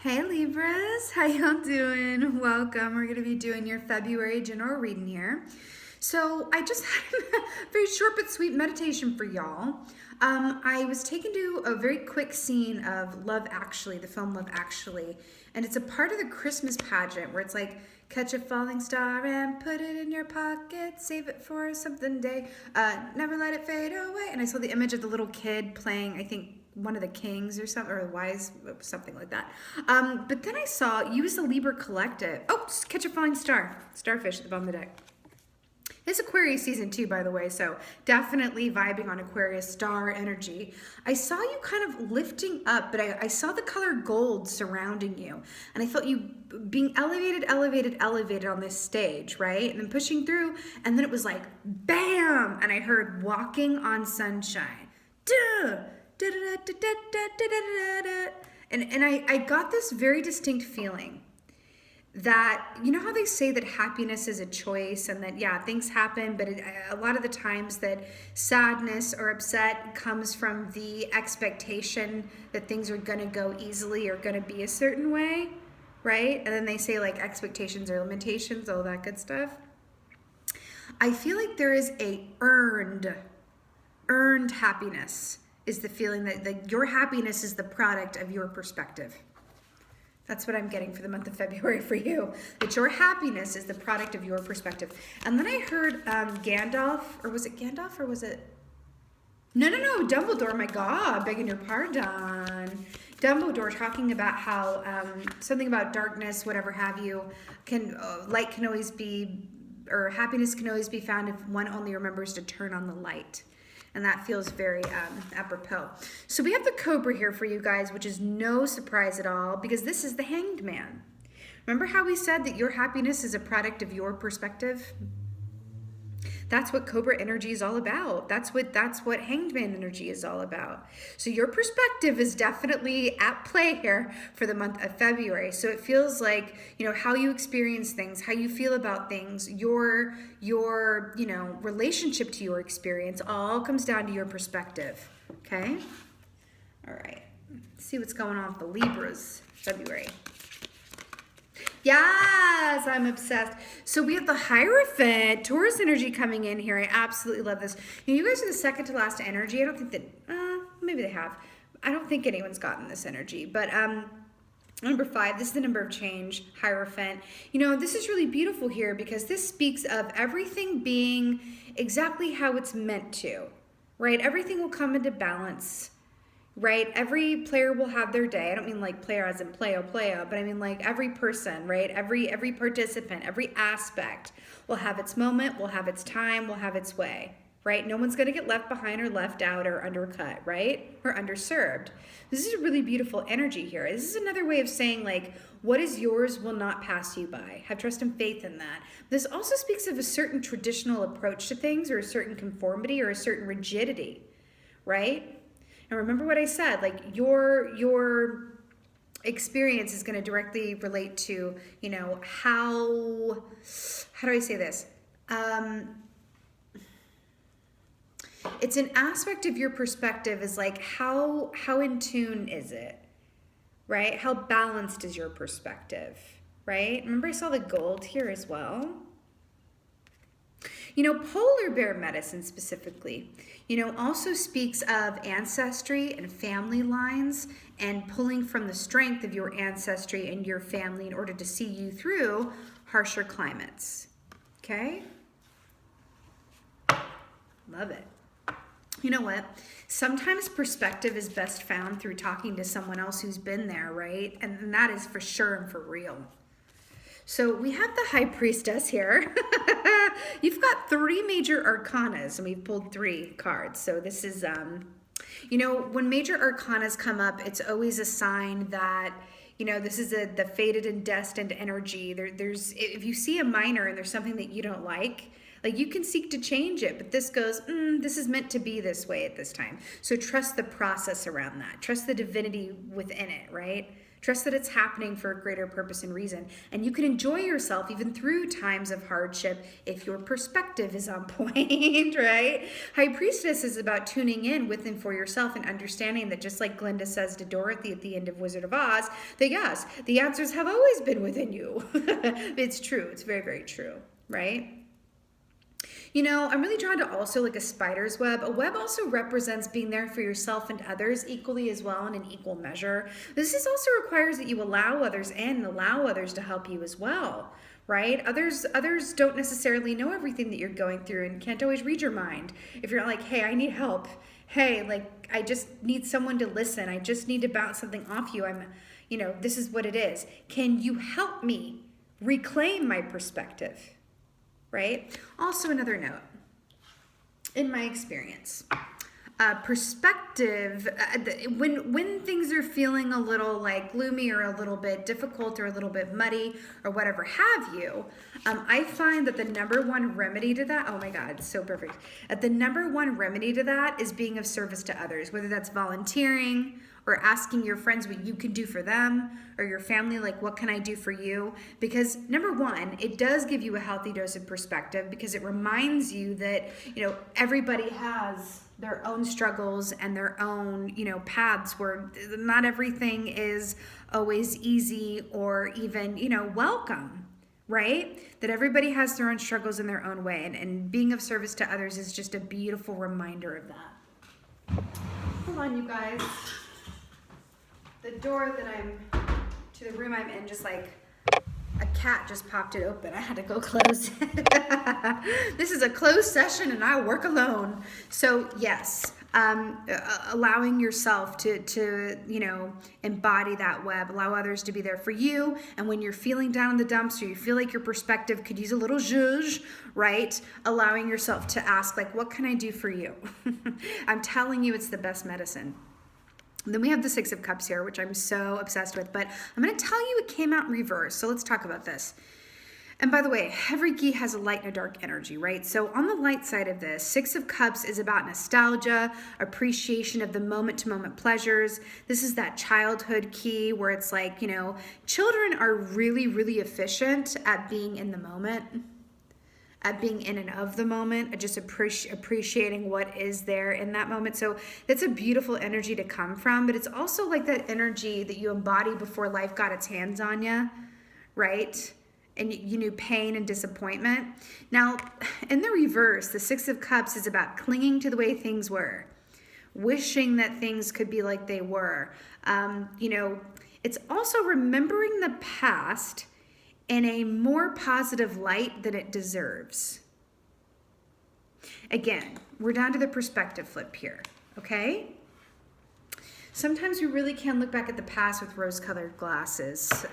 Hey Libras, how y'all doing? Welcome. We're going to be doing your February general reading here. So I just had a very short but sweet meditation for y'all. I was taken to a very quick scene of Love Actually, the film Love Actually, and it's a part of the Christmas pageant where it's like, catch a falling star and put it in your pocket, save it for something day, never let it fade away. And I saw the image of the little kid playing, I think, one of the kings or something, or the wise, something like that. But then I saw use the Libra collective. Oh, catch a falling star. Starfish at the bottom of the deck. It's Aquarius season 2, by the way, so definitely vibing on Aquarius star energy. I saw you kind of lifting up, but I saw the color gold surrounding you. And I felt you being elevated on this stage, right? And then pushing through, and then it was like, bam! And I heard walking on sunshine. Duh! And I got this very distinct feeling that, you know how they say that happiness is a choice and that, yeah, things happen, but a lot of the times that sadness or upset comes from the expectation that things are going to go easily or going to be a certain way, right? And then they say like expectations are limitations, all that good stuff. I feel like there is a earned happiness is the feeling that your happiness is the product of your perspective. That's what I'm getting for the month of February for you. That your happiness is the product of your perspective. And then I heard Gandalf, or was it Gandalf, or was it... No, Dumbledore, my God, begging your pardon. Dumbledore talking about how something about darkness, whatever have you, light can always be, or happiness can always be found if one only remembers to turn on the light. And that feels very apropos. So we have the Cobra here for you guys, which is no surprise at all, because this is the Hanged Man. Remember how we said that your happiness is a product of your perspective? That's what Cobra energy is all about. That's what Hanged Man energy is all about. So your perspective is definitely at play here for the month of February. So it feels like, how you experience things, how you feel about things, your relationship to your experience all comes down to your perspective. Okay? All right. Let's see what's going on with the Libras February. Yes, I'm obsessed. So we have the Hierophant, Taurus energy coming in here. I absolutely love this. You guys are the second to last energy. I don't think that, maybe they have. I don't think anyone's gotten this energy. But number 5, this is the number of change, Hierophant. This is really beautiful here because this speaks of everything being exactly how it's meant to, right? Everything will come into balance. Right? Every player will have their day. I don't mean like player as in playo, but I mean like every person, right? Every participant, every aspect will have its moment, will have its time, will have its way, right? No one's going to get left behind or left out or undercut, right? Or underserved. This is a really beautiful energy here. This is another way of saying like, what is yours will not pass you by. Have trust and faith in that. This also speaks of a certain traditional approach to things or a certain conformity or a certain rigidity, right? And remember what I said, like your experience is going to directly relate to, how do I say this? It's an aspect of your perspective is like how in tune is it, right? How balanced is your perspective, right? Remember I saw the gold here as well. Polar bear medicine specifically, also speaks of ancestry and family lines and pulling from the strength of your ancestry and your family in order to see you through harsher climates. Okay? Love it. You know what? Sometimes perspective is best found through talking to someone else who's been there, right? And that is for sure and for real. So we have the High Priestess here. You've got 3 major arcanas, and we've pulled 3 cards. So this is, when major arcanas come up, it's always a sign that, this is the fated and destined energy. There's if you see a minor and there's something that you don't like you can seek to change it, but this goes, this is meant to be this way at this time. So trust the process around that. Trust the divinity within it, right? Trust that it's happening for a greater purpose and reason. And you can enjoy yourself even through times of hardship if your perspective is on point, right? High Priestess is about tuning in with and for yourself and understanding that, just like Glinda says to Dorothy at the end of Wizard of Oz, that yes, the answers have always been within you. It's true. It's very, very true, right? You know, I'm really drawn to also like a spider's web. A web also represents being there for yourself and others equally as well in an equal measure. This also requires that you allow others in and allow others to help you as well, right? Others don't necessarily know everything that you're going through and can't always read your mind. If you're like, hey, I need help. Hey, like, I just need someone to listen. I just need to bounce something off you. This is what it is. Can you help me reclaim my perspective? Right? Also, another note, in my experience, perspective, when things are feeling a little like gloomy or a little bit difficult or a little bit muddy or whatever have you, I find that the number one remedy to that, oh my God, so perfect. The number one remedy to that is being of service to others, whether that's volunteering or asking your friends what you can do for them, or your family, like, what can I do for you? Because number one, it does give you a healthy dose of perspective, because it reminds you that, everybody has their own struggles and their own, paths where not everything is always easy or even, welcome, right? That everybody has their own struggles in their own way, and being of service to others is just a beautiful reminder of that. Hold on, you guys. The door to the room I'm in, just like a cat just popped it open. I had to go close it. This is a closed session and I work alone. So yes, allowing yourself to embody that web, allow others to be there for you. And when you're feeling down in the dumps or you feel like your perspective could use a little zhuzh, right? Allowing yourself to ask, like, what can I do for you? I'm telling you, it's the best medicine. Then we have the Six of Cups here, which I'm so obsessed with, but I'm going to tell you it came out in reverse. So let's talk about this. And by the way, every key has a light and a dark energy, right? So on the light side of this, Six of Cups is about nostalgia, appreciation of the moment-to-moment pleasures. This is that childhood key where it's like, children are really, really efficient at being in the moment, at being in and of the moment, at just appreciating what is there in that moment. So that's a beautiful energy to come from, but it's also like that energy that you embody before life got its hands on you, right? And you knew pain and disappointment. Now, in the reverse, the Six of Cups is about clinging to the way things were, wishing that things could be like they were. It's also remembering the past in a more positive light than it deserves. Again, we're down to the perspective flip here, okay? Sometimes we really can look back at the past with rose-colored glasses.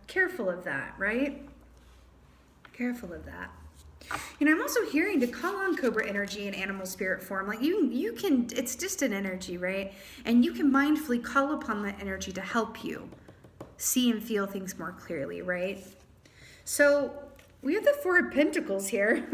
Careful of that, right? Careful of that. I'm also hearing to call on Cobra energy in animal spirit form. Like you can, it's just an energy, right? And you can mindfully call upon that energy to help you see and feel things more clearly, right? So we have the Four of Pentacles here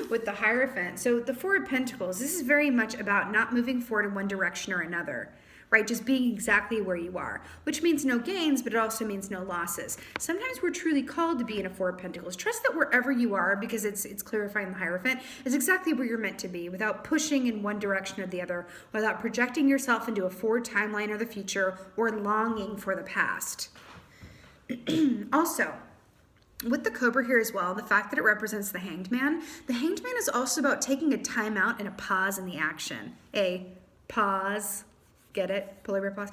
with the Hierophant. So the Four of Pentacles, this is very much about not moving forward in one direction or another, right? Just being exactly where you are, which means no gains, but it also means no losses. Sometimes we're truly called to be in a Four of Pentacles. Trust that wherever you are, because it's clarifying the Hierophant, is exactly where you're meant to be, without pushing in one direction or the other, without projecting yourself into a forward timeline or the future, or longing for the past. Also, with the Cobra here as well, the fact that it represents the Hanged Man is also about taking a time out and a pause in the action. A pause, get it? Polar bear pause.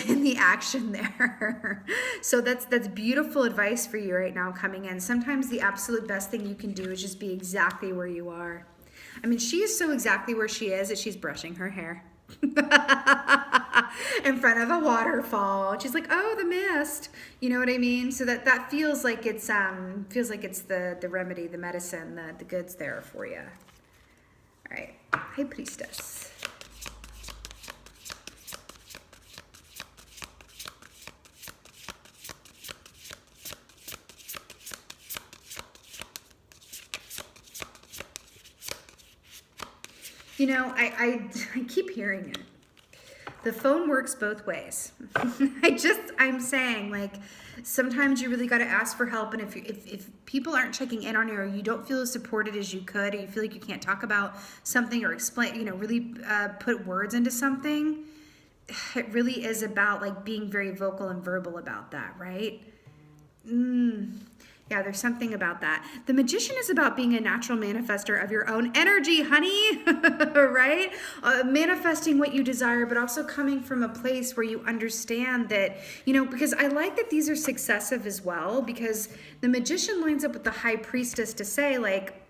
In the action there. So that's beautiful advice for you right now coming in. Sometimes the absolute best thing you can do is just be exactly where you are. I mean, she is so exactly where she is that she's brushing her hair. In front of a waterfall. She's like, oh, the mist. You know what I mean? So that feels like it's the remedy, the medicine, the goods there for you. All right. High Priestess. I keep hearing it. The phone works both ways. I'm saying, like, sometimes you really got to ask for help. And if people aren't checking in on you, or you don't feel as supported as you could, or you feel like you can't talk about something or explain, really put words into something, it really is about like being very vocal and verbal about that, right? Yeah, there's something about that. The Magician is about being a natural manifester of your own energy, honey, right? Manifesting what you desire, but also coming from a place where you understand that, because I like that these are successive as well, because the Magician lines up with the High Priestess to say, like,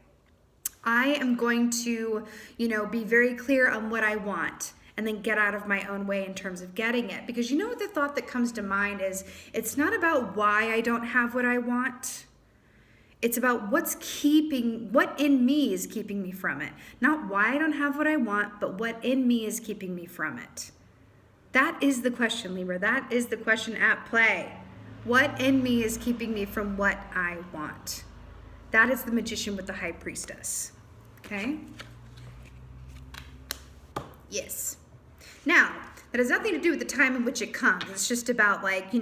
I am going to, be very clear on what I want, and then get out of my own way in terms of getting it. Because what the thought that comes to mind is, it's not about why I don't have what I want. It's about what in me is keeping me from it. Not why I don't have what I want, but what in me is keeping me from it. That is the question, Libra. That is the question at play. What in me is keeping me from what I want? That is the Magician with the High Priestess. Okay? Yes. Now, that has nothing to do with the time in which it comes. It's just about, like,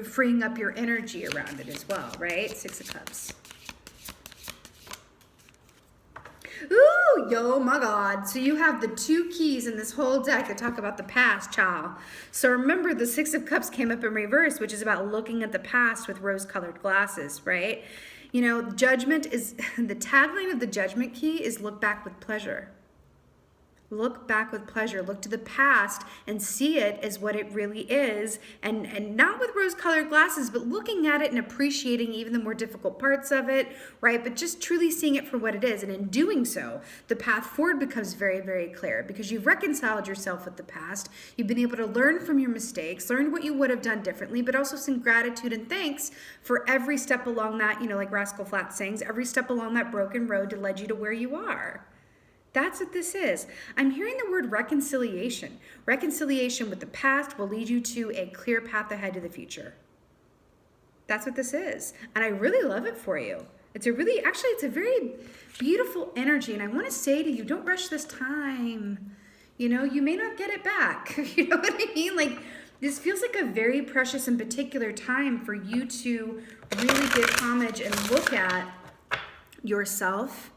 freeing up your energy around it as well, right? Six of Cups. Ooh, yo, my God. So you have the 2 keys in this whole deck that talk about the past, child. So remember, the 6 of Cups came up in reverse, which is about looking at the past with rose-colored glasses, right? Judgment is, the tagline of the Judgment key is look back with pleasure. Look back with pleasure. Look to the past and see it as what it really is. And not with rose-colored glasses, but looking at it and appreciating even the more difficult parts of it, right? But just truly seeing it for what it is. And in doing so, the path forward becomes very, very clear, because you've reconciled yourself with the past. You've been able to learn from your mistakes, learn what you would have done differently, but also some gratitude and thanks for every step along that, like Rascal Flatts sings, every step along that broken road to lead you to where you are. That's what this is. I'm hearing the word reconciliation. Reconciliation with the past will lead you to a clear path ahead to the future. That's what this is. And I really love it for you. It's a very beautiful energy. And I want to say to you, don't rush this time. You may not get it back. You know what I mean? Like, this feels like a very precious and particular time for you to really give homage and look at yourself,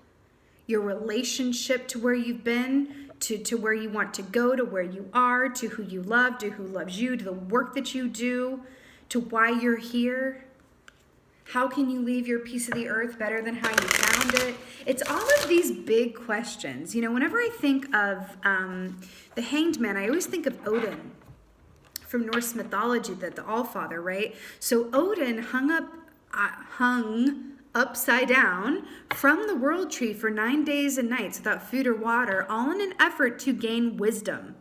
your relationship to where you've been, to where you want to go, to where you are, to who you love, to who loves you, to the work that you do, to why you're here. How can you leave your piece of the earth better than how you found it? It's all of these big questions. Whenever I think of the Hanged Man, I always think of Odin from Norse mythology, the Allfather, right? So Odin hung upside down from the world tree for 9 days and nights without food or water, all in an effort to gain wisdom.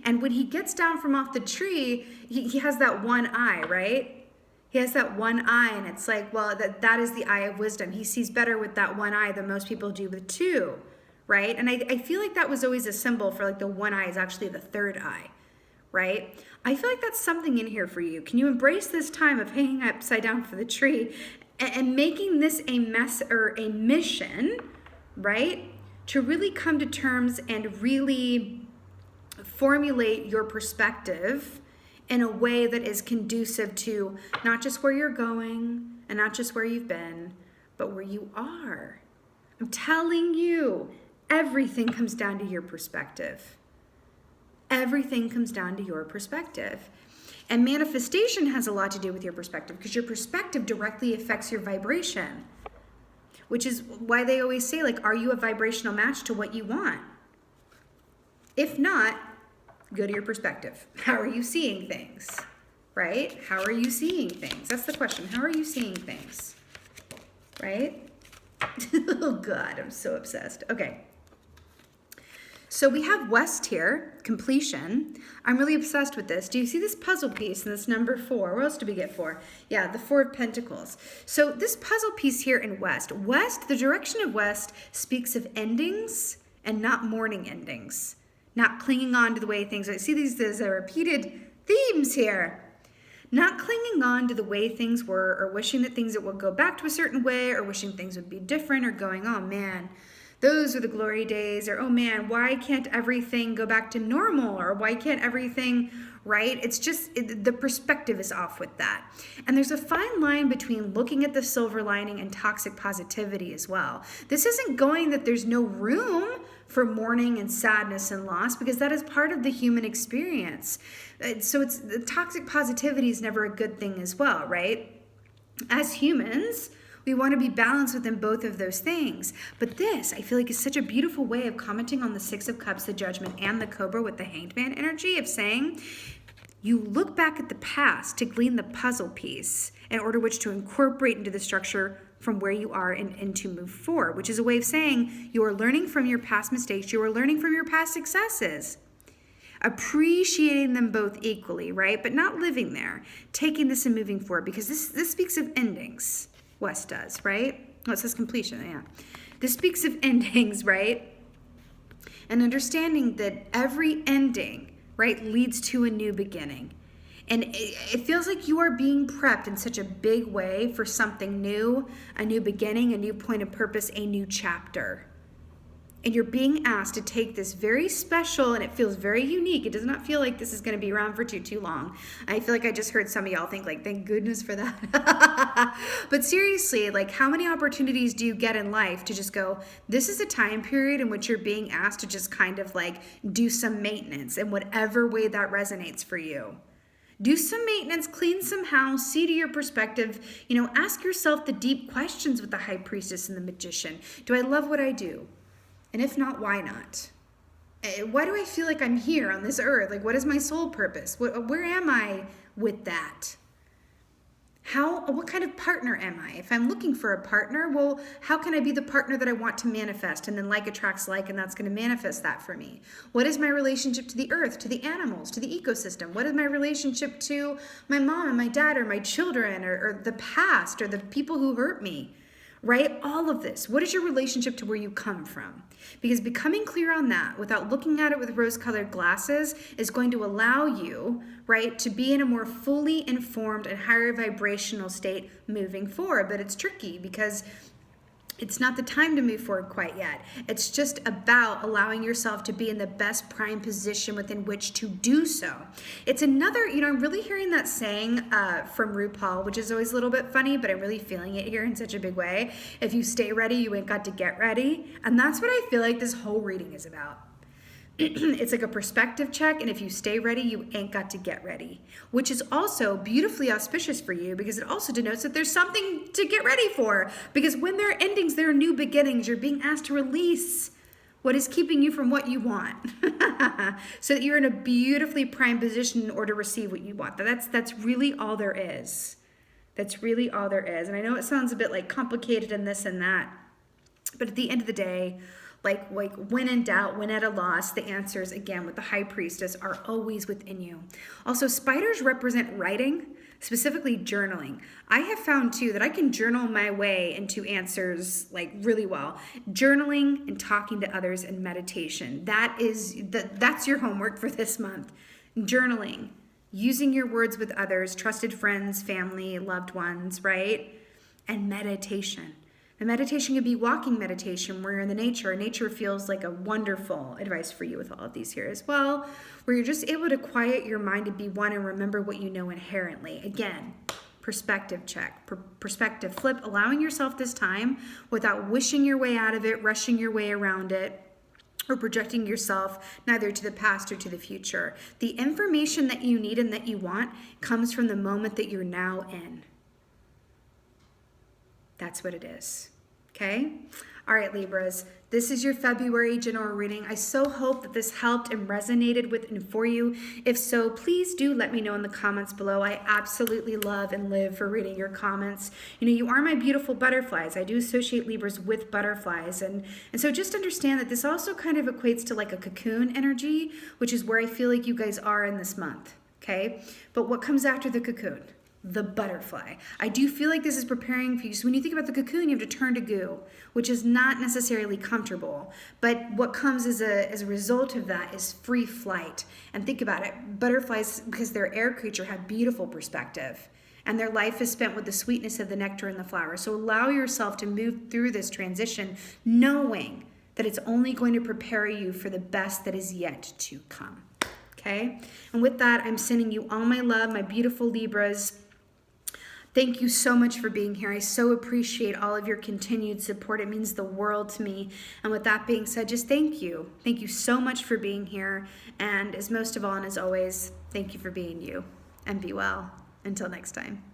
And when he gets down from off the tree, he has that one eye, right? He has that one eye, and it's like, well, that is the eye of wisdom. He sees better with that one eye than most people do with 2, right? And I feel like that was always a symbol for, like, the one eye is actually the third eye, right? I feel like that's something in here for you. Can you embrace this time of hanging upside down for the tree and making this a mission, right? To really come to terms and really formulate your perspective in a way that is conducive to not just where you're going and not just where you've been, but where you are. I'm telling you, everything comes down to your perspective. Everything comes down to your perspective. And manifestation has a lot to do with your perspective, because your perspective directly affects your vibration, which is why they always say, like, are you a vibrational match to what you want? If not, go to your perspective. How are you seeing things, right? How are you seeing things? That's the question. How are you seeing things, right? Oh, God, I'm so obsessed. Okay. So we have West here, completion. I'm really obsessed with this. Do you see this puzzle piece in this number 4? What else did we get 4? Yeah, the 4 of Pentacles. So this puzzle piece here in West, the direction of West speaks of endings and not mourning endings, not clinging on to the way things are. See, these are repeated themes here. Not clinging on to the way things were, or wishing that things would go back to a certain way, or wishing things would be different, or going, oh man, Those are the glory days. Or, oh man, why can't everything go back to normal? Or why can't everything, right? It's just, the perspective is off with that. And there's a fine line between looking at the silver lining and toxic positivity as well. This isn't going that there's no room for mourning and sadness and loss, because that is part of the human experience. So it's, the toxic positivity is never a good thing as well, right? As humans, we want to be balanced within both of those things. But this, I feel like, is such a beautiful way of commenting on the Six of Cups, the Judgment, and the Cobra with the Hanged Man energy of saying, you look back at the past to glean the puzzle piece in order which to incorporate into the structure from where you are and to move forward, which is a way of saying you are learning from your past mistakes, you are learning from your past successes, appreciating them both equally, right? But not living there, taking this and moving forward, because this speaks of endings. West does, right? Oh, it says completion, yeah. This speaks of endings, right? And understanding that every ending, right, leads to a new beginning. And it feels like you are being prepped in such a big way for something new, a new beginning, a new point of purpose, a new chapter. And you're being asked to take this very special, and it feels very unique. It does not feel like this is going to be around for too long. I feel like I just heard some of y'all think like, thank goodness for that. But seriously, like, how many opportunities do you get in life to just go, this is a time period in which you're being asked to just kind of like do some maintenance in whatever way that resonates for you. Do some maintenance, clean some house, see to your perspective, ask yourself the deep questions with the High Priestess and the Magician. Do I love what I do? And if not, why not? Why do I feel like I'm here on this earth? Like, what is my soul purpose? Where am I with that? What kind of partner am I? If I'm looking for a partner, well, how can I be the partner that I want to manifest? And then like attracts like, and that's going to manifest that for me. What is my relationship to the earth, to the animals, to the ecosystem? What is my relationship to my mom and my dad or my children or the past or the people who hurt me? Right? All of this. What is your relationship to where you come from? Because becoming clear on that without looking at it with rose-colored glasses is going to allow you, right, to be in a more fully informed and higher vibrational state moving forward. But it's tricky because it's not the time to move forward quite yet. It's just about allowing yourself to be in the best prime position within which to do so. It's another, I'm really hearing that saying from RuPaul, which is always a little bit funny, but I'm really feeling it here in such a big way. If you stay ready, you ain't got to get ready. And that's what I feel like this whole reading is about. It's like a perspective check, and if you stay ready, you ain't got to get ready, which is also beautifully auspicious for you because it also denotes that there's something to get ready for, because when there are endings, there are new beginnings. You're being asked to release what is keeping you from what you want so that you're in a beautifully primed position in order to receive what you want. That's really all there is. That's really all there is. And I know it sounds a bit like complicated and this and that, but at the end of the day, like when in doubt, when at a loss, the answers, again, with the High Priestess are always within you. Also, spiders represent writing, specifically journaling. I have found, too, that I can journal my way into answers, like, really well. Journaling and talking to others and meditation. That's your homework for this month. Journaling, using your words with others, trusted friends, family, loved ones, right? And meditation. The meditation could be walking meditation where you're in the nature. And nature feels like a wonderful advice for you with all of these here as well, where you're just able to quiet your mind and be one and remember what you know inherently. Again, perspective check, perspective flip, allowing yourself this time without wishing your way out of it, rushing your way around it, or projecting yourself neither to the past or to the future. The information that you need and that you want comes from the moment that you're now in. That's what it is. Okay? All right, Libras, this is your February general reading. I so hope that this helped and resonated with and for you. If so, please do let me know in the comments below. I absolutely love and live for reading your comments. You are my beautiful butterflies. I do associate Libras with butterflies. And so just understand that this also kind of equates to like a cocoon energy, which is where I feel like you guys are in this month. Okay? But what comes after the cocoon? The butterfly. I do feel like this is preparing for you. So when you think about the cocoon, you have to turn to goo, which is not necessarily comfortable. But what comes as a result of that is free flight. And think about it. Butterflies, because they're air creature, have beautiful perspective. And their life is spent with the sweetness of the nectar and the flower. So allow yourself to move through this transition knowing that it's only going to prepare you for the best that is yet to come. Okay? And with that, I'm sending you all my love, my beautiful Libras. Thank you so much for being here. I so appreciate all of your continued support. It means the world to me. And with that being said, just thank you. Thank you so much for being here. And as most of all, and as always, thank you for being you. And be well. Until next time.